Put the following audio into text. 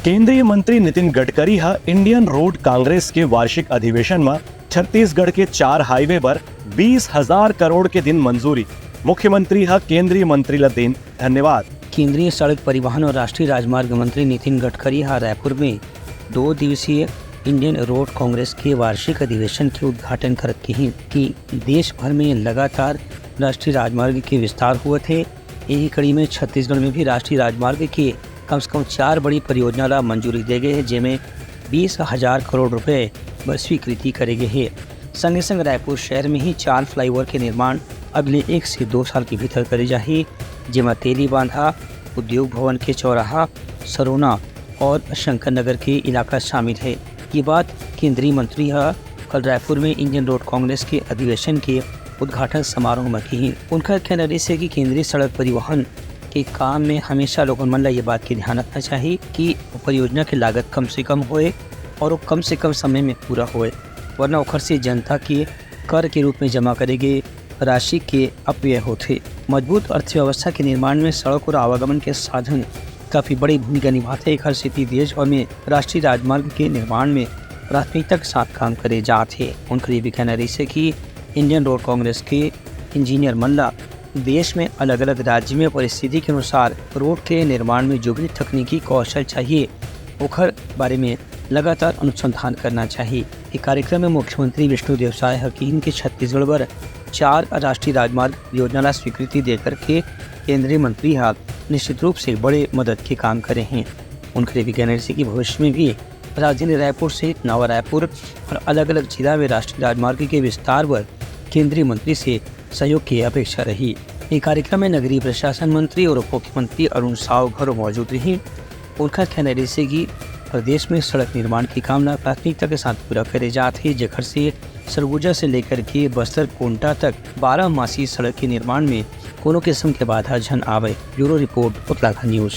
केंद्रीय मंत्री नितिन गडकरी हा इंडियन रोड कांग्रेस के वार्षिक अधिवेशन में छत्तीसगढ़ के 4 हाईवे पर 20,000 करोड़ के दिन मंजूरी। मुख्यमंत्री हा केंद्रीय मंत्री ला देन धन्यवाद। केंद्रीय सड़क परिवहन और राष्ट्रीय राजमार्ग मंत्री नितिन गडकरी हा रायपुर में 2 दिवसीय इंडियन रोड कांग्रेस के वार्षिक अधिवेशन के उद्घाटन करते हैं कि देश भर में लगातार राष्ट्रीय राजमार्ग के विस्तार हुए थे। यही कड़ी में छत्तीसगढ़ में भी राष्ट्रीय राजमार्ग के कम से कम 4 बड़ी परियोजना ला मंजूरी दे गए हैं, जिनमें 20,000 करोड़ रुपए बर स्वीकृति करे गए हैं। संगे संग रायपुर शहर में ही 4 फ्लाईओवर के निर्माण अगले 1 से 2 साल के भीतर करे जाही, जिसमें तेली बांधा, उद्योग भवन के चौराहा, सरोना और शंकर नगर के इलाका शामिल है। ये बात केंद्रीय मंत्री कल रायपुर में इंडियन रोड कांग्रेस के अधिवेशन के उद्घाटन समारोह में की। उनका कहना है कि केंद्रीय सड़क परिवहन के काम में हमेशा लोगों मन ये बात की ध्यान रखना चाहिए कि परियोजना की लागत कम से कम होए और वो कम से कम समय में पूरा होए, वरना ओखर से जनता के कर के रूप में जमा करेगे राशि के अपव्यय होते। मजबूत अर्थव्यवस्था के निर्माण में सड़क और आवागमन के साधन काफ़ी बड़ी भूमिका निभाते हैं। हर स्थिति देश भर में राष्ट्रीय राजमार्ग के निर्माण में प्राथमिकता के साथ काम करे जाते हैं। उनका ये भी कहना है कि इंडियन रोड कांग्रेस के इंजीनियर मल्ला देश में अलग अलग राज्य में परिस्थिति के अनुसार रोड के निर्माण में जो भी तकनीकी कौशल चाहिए ओखर बारे में लगातार अनुसंधान करना चाहिए। इस कार्यक्रम में मुख्यमंत्री विष्णुदेव साय हकीम के छत्तीसगढ़ पर 4 राष्ट्रीय राजमार्ग योजना ला स्वीकृति देकर के केंद्रीय मंत्री निश्चित रूप से बड़े मदद के काम करे हैं। उनके भी कहना है कि भविष्य में भी राजधानी रायपुर सहित नवा रायपुर और अलग अलग जिला में राष्ट्रीय राजमार्ग के विस्तार पर केंद्रीय मंत्री से सहयोग की अपेक्षा रही। इस कार्यक्रम में नगरीय प्रशासन मंत्री और उप मुख्यमंत्री अरुण साव घर मौजूद रही। उनका कहना है कि प्रदेश में सड़क निर्माण की कामना प्राथमिकता के साथ पूरा करे जाते हैं, जेखर से सरगुजा से लेकर के बस्तर कोंटा तक 12 मासी सड़क के निर्माण में कोनो किस्म के बाधा झन आवे। Bureau report Uttarakhand news.